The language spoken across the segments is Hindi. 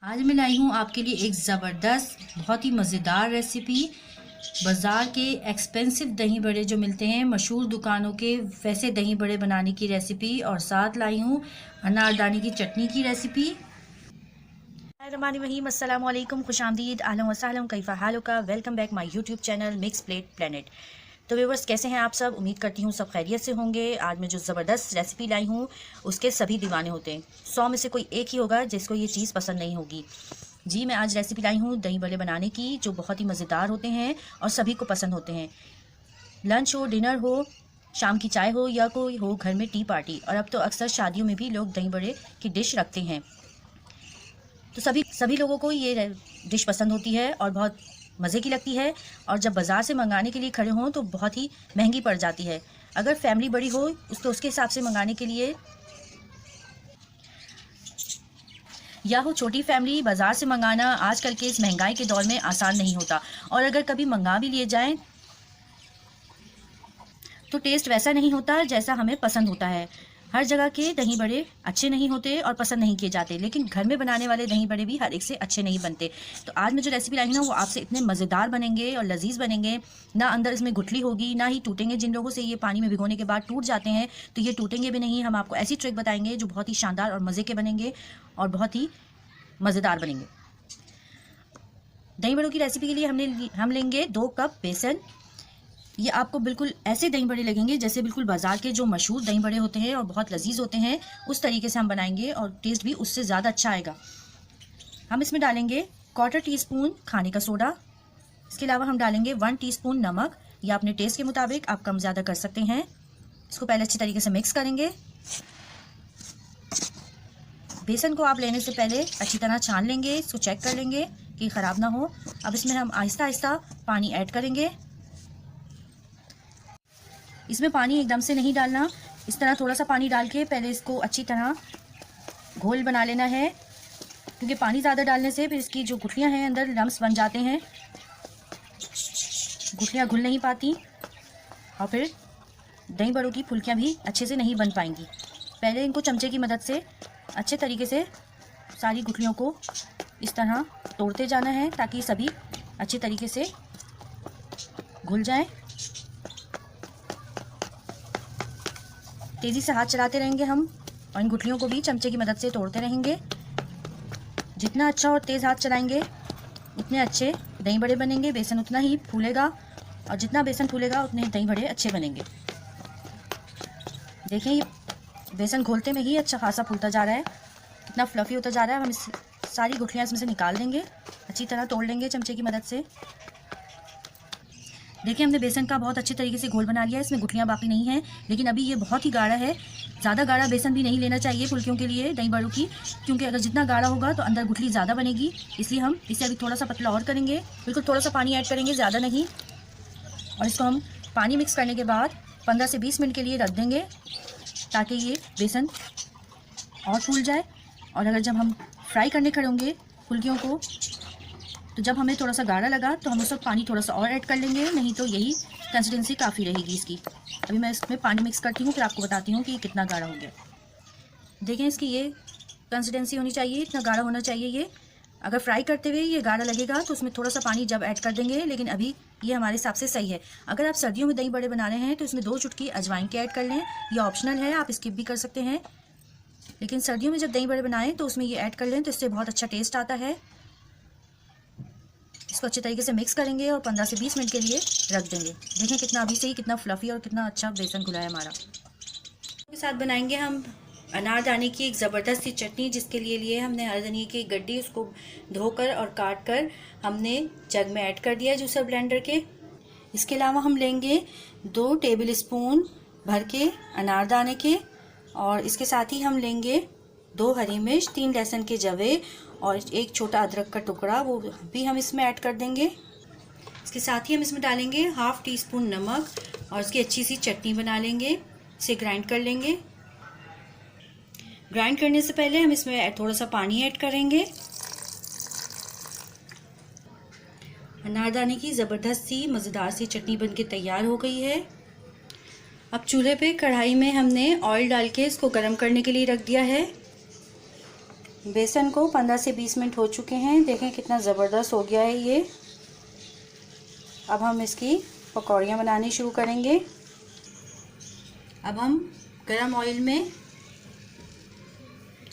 आज मैं लाई हूँ आपके लिए एक ज़बरदस्त बहुत ही मज़ेदार रेसिपी। बाज़ार के एक्सपेंसिव दही बड़े जो मिलते हैं मशहूर दुकानों के, वैसे दही बड़े बनाने की रेसिपी, और साथ लाई हूँ अनारदाने की चटनी की रेसिपी। रहीम अस्सलाम वालेकुम, खुशामदीद, आहलन व सहलन, कैफ़ा हालुका, welcome back my YouTube channel mix plate planet. तो व्यूअर्स, कैसे हैं आप सब? उम्मीद करती हूँ सब खैरियत से होंगे। आज मैं जो ज़बरदस्त रेसिपी लाई हूँ उसके सभी दीवाने होते हैं। 100 में से कोई एक ही होगा जिसको ये चीज़ पसंद नहीं होगी। जी, मैं आज रेसिपी लाई हूँ दही बड़े बनाने की, जो बहुत ही मज़ेदार होते हैं और सभी को पसंद होते हैं। लंच हो, डिनर हो, शाम की चाय हो, या कोई हो घर में टी पार्टी, और अब तो अक्सर शादियों में भी लोग दही बड़े की डिश रखते हैं। तो सभी लोगों को ये डिश पसंद होती है और बहुत मज़े की लगती है। और जब बाज़ार से मंगाने के लिए खड़े हों तो बहुत ही महंगी पड़ जाती है। अगर फैमिली बड़ी हो तो उसके हिसाब से मंगाने के लिए, या हो छोटी फैमिली, बाज़ार से मंगाना आजकल के इस महंगाई के दौर में आसान नहीं होता। और अगर कभी मंगा भी लिए जाएं तो टेस्ट वैसा नहीं होता जैसा हमें पसंद होता है। हर जगह के दही बड़े अच्छे नहीं होते और पसंद नहीं किए जाते, लेकिन घर में बनाने वाले दही बड़े भी हर एक से अच्छे नहीं बनते। तो आज मैं जो रेसिपी लाई हूँ ना, वो आपसे इतने मज़ेदार बनेंगे और लजीज बनेंगे ना। अंदर इसमें गुठली होगी, ना ही टूटेंगे। जिन लोगों से ये पानी में भिगोने के बाद टूट जाते हैं, तो ये टूटेंगे भी नहीं। हम आपको ऐसी ट्रिक बताएंगे जो बहुत ही शानदार और मज़े के बनेंगे और बहुत ही मज़ेदार बनेंगे। दही बड़ों की रेसिपी के लिए हम लेंगे 2 कप बेसन। ये आपको बिल्कुल ऐसे दही बड़े लगेंगे जैसे बिल्कुल बाज़ार के जो मशहूर दही बड़े होते हैं और बहुत लजीज होते हैं, उस तरीके से हम बनाएंगे और टेस्ट भी उससे ज़्यादा अच्छा आएगा। हम इसमें डालेंगे 1/4 टीस्पून खाने का सोडा। इसके अलावा हम डालेंगे 1 टीस्पून नमक, या अपने टेस्ट के मुताबिक आप कम ज़्यादा कर सकते हैं। इसको पहले अच्छी तरीके से मिक्स करेंगे। बेसन को आप लेने से पहले अच्छी तरह छान लेंगे, इसको चेक कर लेंगे कि ख़राब ना हो। अब इसमें हम आहिस्ता आहिस्ता पानी ऐड करेंगे। इसमें पानी एकदम से नहीं डालना, इस तरह थोड़ा सा पानी डाल के पहले इसको अच्छी तरह घोल बना लेना है, क्योंकि पानी ज़्यादा डालने से फिर इसकी जो गुठलियाँ हैं अंदर लम्स बन जाते हैं, गुठलियाँ घुल नहीं पाती और फिर दही बड़ों की फुल्कियाँ भी अच्छे से नहीं बन पाएंगी। पहले इनको चमचे की मदद से अच्छे तरीके से सारी गुठलियों को इस तरह तोड़ते जाना है, ताकि सभी अच्छे तरीके से घुल जाएं। तेज़ी से हाथ चलाते रहेंगे हम, और इन गुठलियों को भी चमचे की मदद से तोड़ते रहेंगे। जितना अच्छा और तेज़ हाथ चलाएंगे उतने अच्छे दही बड़े बनेंगे। बेसन उतना ही फूलेगा, और जितना बेसन फूलेगा उतने दही बड़े अच्छे बनेंगे। देखिए, ये बेसन घोलते में ही अच्छा खासा फूलता जा रहा है, कितना फ्लफ़ी होता जा रहा है। हम इस सारी गुठलियाँ इसमें से निकाल देंगे, अच्छी तरह तोड़ लेंगे चमचे की मदद से। देखिए, हमने बेसन का बहुत अच्छे तरीके से घोल बना लिया है, इसमें गुठलियाँ बाकी नहीं हैं। लेकिन अभी ये बहुत ही गाढ़ा है, ज़्यादा गाढ़ा बेसन भी नहीं लेना चाहिए फुल्कियों के लिए, दही बड़ों की, क्योंकि अगर जितना गाढ़ा होगा तो अंदर गुठली ज़्यादा बनेगी। इसलिए हम इसे अभी थोड़ा सा पतला और करेंगे, बिल्कुल थोड़ा सा पानी ऐड करेंगे, ज़्यादा नहीं। और इसको हम पानी मिक्स करने के बाद 15 से 20 मिनट के लिए रख देंगे, ताकि ये बेसन और फूल जाए। और अगर जब हम फ्राई करने खड़े होंगे फुल्कियों को, तो जब हमें थोड़ा सा गाढ़ा लगा तो हम उस वक्त पानी थोड़ा सा और ऐड कर लेंगे, नहीं तो यही कंसिस्टेंसी काफ़ी रहेगी इसकी। अभी मैं इसमें पानी मिक्स करती हूँ, फिर आपको बताती हूँ कि ये कितना गाढ़ा हो गया। देखें, इसकी ये कंसिस्टेंसी होनी चाहिए, इतना गाढ़ा होना चाहिए ये। अगर फ्राई करते हुए ये गाढ़ा लगेगा तो उसमें थोड़ा सा पानी जब ऐड कर देंगे, लेकिन अभी ये हमारे हिसाब से सही है। अगर आप सर्दियों में दही बड़े बना रहे हैं तो इसमें 2 चुटकी अजवाइन के ऐड कर लें, ये ऑप्शनल है, आप स्किप भी कर सकते हैं। लेकिन सर्दियों में जब दही बड़े बनाएं तो उसमें ये ऐड कर लें, तो इससे बहुत अच्छा टेस्ट आता है। इसको अच्छे तरीके से मिक्स करेंगे और 15 से 20 मिनट के लिए रख देंगे। देखें कितना अभी से ही कितना फ्लफ़ी और कितना अच्छा बेसन घुला है हमारा। के साथ बनाएंगे हम अनारदाने की एक ज़बरदस्त सी चटनी, जिसके लिए हमने अनारदाने की गड्डी, उसको धोकर और काट कर हमने जग में ऐड कर दिया है जूसर ब्लेंडर के। इसके अलावा हम लेंगे 2 टेबल स्पून भर के अनारदाने के, और इसके साथ ही हम लेंगे 2 हरी मिर्च, 3 लहसुन के जवे और 1 छोटा अदरक का टुकड़ा, वो भी हम इसमें ऐड कर देंगे। इसके साथ ही हम इसमें डालेंगे 1/2 टीस्पून नमक, और इसकी अच्छी सी चटनी बना लेंगे, इसे ग्राइंड कर लेंगे। ग्राइंड करने से पहले हम इसमें थोड़ा सा पानी ऐड करेंगे। अनारदाने की ज़बरदस्त सी मज़ेदार सी चटनी बनके तैयार हो गई है। अब चूल्हे पे कढ़ाई में हमने ऑयल डाल के इसको गर्म करने के लिए रख दिया है। बेसन को 15 से 20 मिनट हो चुके हैं। देखें कितना ज़बरदस्त हो गया है ये। अब हम इसकी पकौड़ियाँ बनानी शुरू करेंगे। अब हम गरम ऑयल में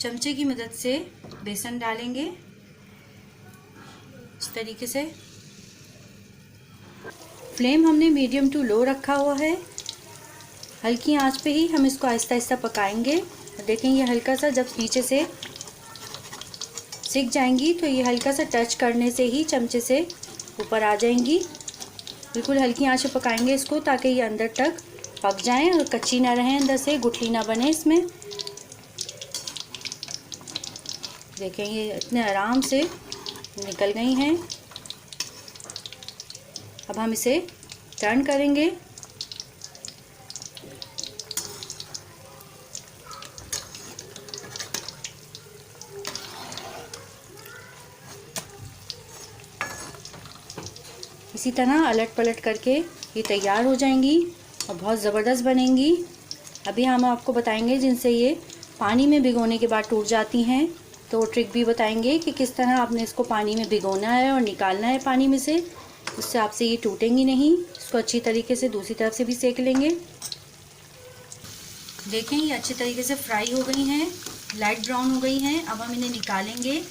चमचे की मदद से बेसन डालेंगे इस तरीके से। फ्लेम हमने मीडियम टू लो रखा हुआ है। हल्की आंच पे ही हम इसको आहिस्ता आहिस्ता पकाएंगे। देखें ये हल्का सा जब नीचे से सिक जाएंगी तो ये हल्का सा टच करने से ही चमचे से ऊपर आ जाएंगी। बिल्कुल हल्की आंच पे पकाएंगे इसको ताकि ये अंदर तक पक जाएं और कच्ची ना रहें, अंदर से गुठली ना बने इसमें। देखें ये इतने आराम से निकल गई हैं। अब हम इसे टर्न करेंगे। इसी तरह अलट पलट करके ये तैयार हो जाएंगी और बहुत ज़बरदस्त बनेंगी। अभी हम आपको बताएंगे जिनसे ये पानी में भिगोने के बाद टूट जाती हैं, तो ट्रिक भी बताएंगे कि किस तरह आपने इसको पानी में भिगोना है और निकालना है पानी में से। उससे आपसे ये टूटेंगी नहीं। इसको अच्छी तरीके से दूसरी तरफ से भी सेक लेंगे। देखें ये अच्छे तरीके से फ्राई हो गई हैं, लाइट ब्राउन हो गई हैं। अब हम इन्हें निकालेंगे।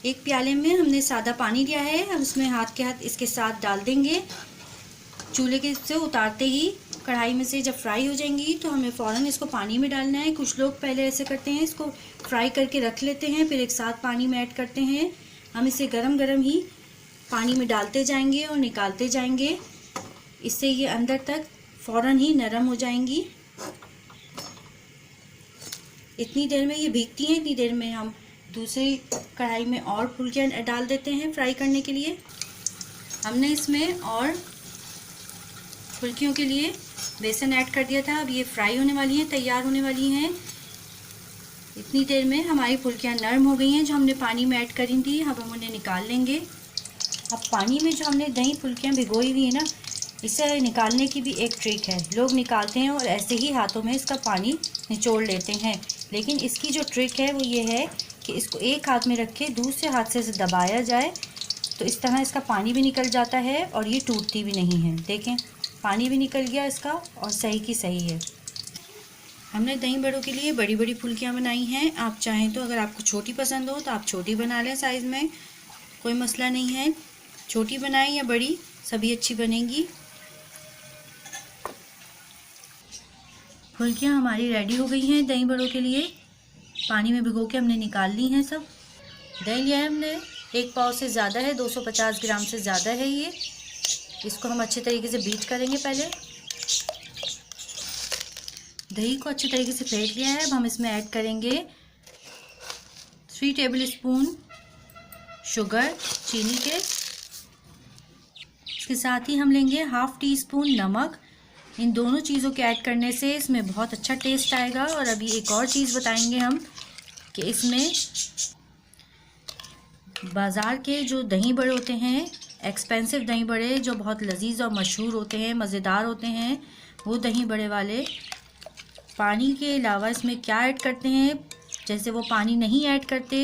एक प्याले में हमने सादा पानी लिया है। हम उसमें हाथ के हाथ इसके साथ डाल देंगे। चूल्हे के से उतारते ही कढ़ाई में से जब फ्राई हो जाएंगी तो हमें फ़ौरन इसको पानी में डालना है। कुछ लोग पहले ऐसे करते हैं, इसको फ्राई करके रख लेते हैं, फिर एक साथ पानी में ऐड करते हैं। हम इसे गरम गरम ही पानी में डालते जाएंगे और निकालते जाएंगे। इससे ये अंदर तक फ़ौरन ही नरम हो जाएंगी। इतनी देर में ये भीगती हैं, इतनी देर में हम दूसरी कढ़ाई में और फुल्कियाँ डाल देते हैं फ्राई करने के लिए। हमने इसमें और फुल्कियों के लिए बेसन ऐड कर दिया था। अब ये फ्राई होने वाली हैं, तैयार होने वाली हैं। इतनी देर में हमारी फुल्कियाँ नरम हो गई हैं जो हमने पानी में ऐड करी थी। अब हम उन्हें निकाल लेंगे। अब पानी में जो हमने दही फुल्कियाँ भिगोई हुई है ना, इसे निकालने की भी एक ट्रिक है। लोग निकालते हैं और ऐसे ही हाथों में इसका पानी निचोड़ लेते हैं, लेकिन इसकी जो ट्रिक है वो ये है कि इसको एक हाथ में रख के दूसरे हाथ से दबाया जाए तो इस तरह इसका पानी भी निकल जाता है और ये टूटती भी नहीं है। देखें पानी भी निकल गया इसका और सही की सही है। हमने दही बड़ों के लिए बड़ी बड़ी फुल्कियाँ बनाई हैं। आप चाहें तो अगर आपको छोटी पसंद हो तो आप छोटी बना लें, साइज़ में कोई मसला नहीं है। छोटी बनाएं या बड़ी, सभी अच्छी बनेंगी। फुल्कियाँ हमारी रेडी हो गई हैं दही बड़ों के लिए। पानी में भिगो के हमने निकाल ली हैं सब। दही लिया है हमने 1 पाव से ज़्यादा है, 250 ग्राम से ज़्यादा है ये। इसको हम अच्छे तरीके से बीट करेंगे। पहले दही को अच्छे तरीके से फेंट लिया है। अब हम इसमें ऐड करेंगे 3 टेबल स्पून शुगर, चीनी के। इसके साथ ही हम लेंगे 1/2 टीस्पून नमक। इन दोनों चीज़ों के ऐड करने से इसमें बहुत अच्छा टेस्ट आएगा। और अभी एक और चीज़ बताएंगे हम कि इसमें बाज़ार के जो दही बड़े होते हैं, एक्सपेंसिव दही बड़े जो बहुत लजीज और मशहूर होते हैं, मज़ेदार होते हैं, वो दही बड़े वाले पानी के अलावा इसमें क्या ऐड करते हैं, जैसे वो पानी नहीं ऐड करते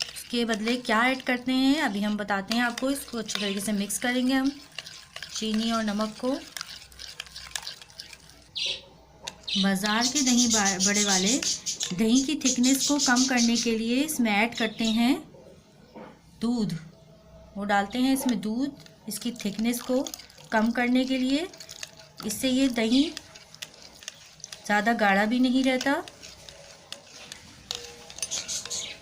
उसके बदले क्या ऐड करते हैं अभी हम बताते हैं आपको। इसको अच्छे तरीके से मिक्स करेंगे हम चीनी और नमक को। बाज़ार के दही बड़े वाले दही की थिकनेस को कम करने के लिए इसमें ऐड करते हैं दूध। वो डालते हैं इसमें दूध, इसकी थिकनेस को कम करने के लिए। इससे ये दही ज़्यादा गाढ़ा भी नहीं रहता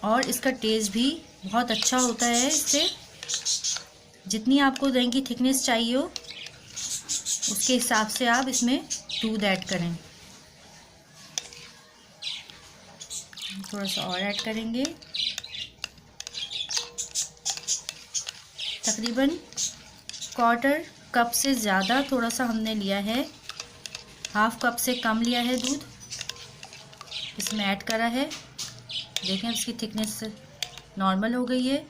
और इसका टेस्ट भी बहुत अच्छा होता है। इससे जितनी आपको दही की थिकनेस चाहिए हो उसके हिसाब से आप इसमें दूध ऐड करें। थोड़ा सा और ऐड करेंगे, तकरीबन 1/4 कप से ज़्यादा थोड़ा सा हमने लिया है, 1/2 कप से कम लिया है दूध इसमें ऐड करा है। देखें इसकी थिकनेस नॉर्मल हो गई है।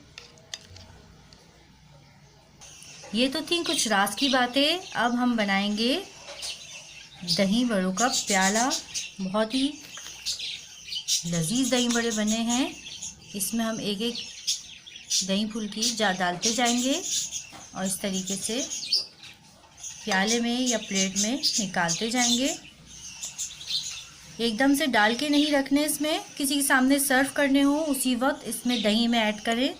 ये तो थी कुछ राज की बातें। अब हम बनाएंगे दही बड़ों का प्याला। बहुत ही लजीज दही बड़े बने हैं। इसमें हम एक एक दही फुल्की डालते जाएंगे और इस तरीके से प्याले में या प्लेट में निकालते जाएंगे। एकदम से डाल के नहीं रखने, इसमें किसी के सामने सर्व करने हो उसी वक्त इसमें दही में ऐड करें।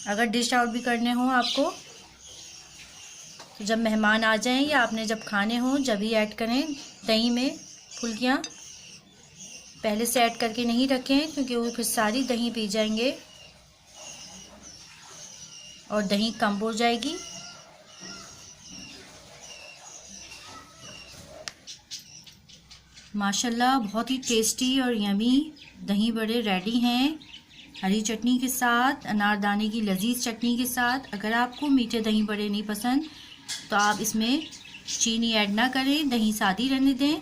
अगर डिश आउट भी करने हो आपको तो जब मेहमान आ जाएं या आपने जब खाने हो जब ही ऐड करें दही में फुल्कियाँ। पहले से ऐड करके नहीं रखें क्योंकि वो फिर सारी दही पी जाएंगे और दही कम हो जाएगी। माशाल्लाह बहुत ही टेस्टी और यमी दही बड़े रेडी हैं, हरी चटनी के साथ, अनारदाने की लजीज चटनी के साथ। अगर आपको मीठे दही बड़े नहीं पसंद तो आप इसमें चीनी ऐड ना करें, दही सादी रहने दें।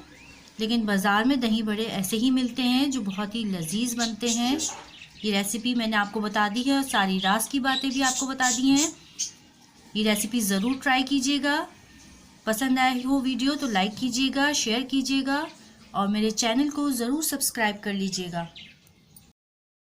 लेकिन बाज़ार में दही बड़े ऐसे ही मिलते हैं जो बहुत ही लजीज बनते हैं। ये रेसिपी मैंने आपको बता दी है और सारी राज की बातें भी आपको बता दी हैं। ये रेसिपी ज़रूर ट्राई कीजिएगा। पसंद आए हो वीडियो तो लाइक कीजिएगा, शेयर कीजिएगा और मेरे चैनल को ज़रूर सब्सक्राइब कर लीजिएगा।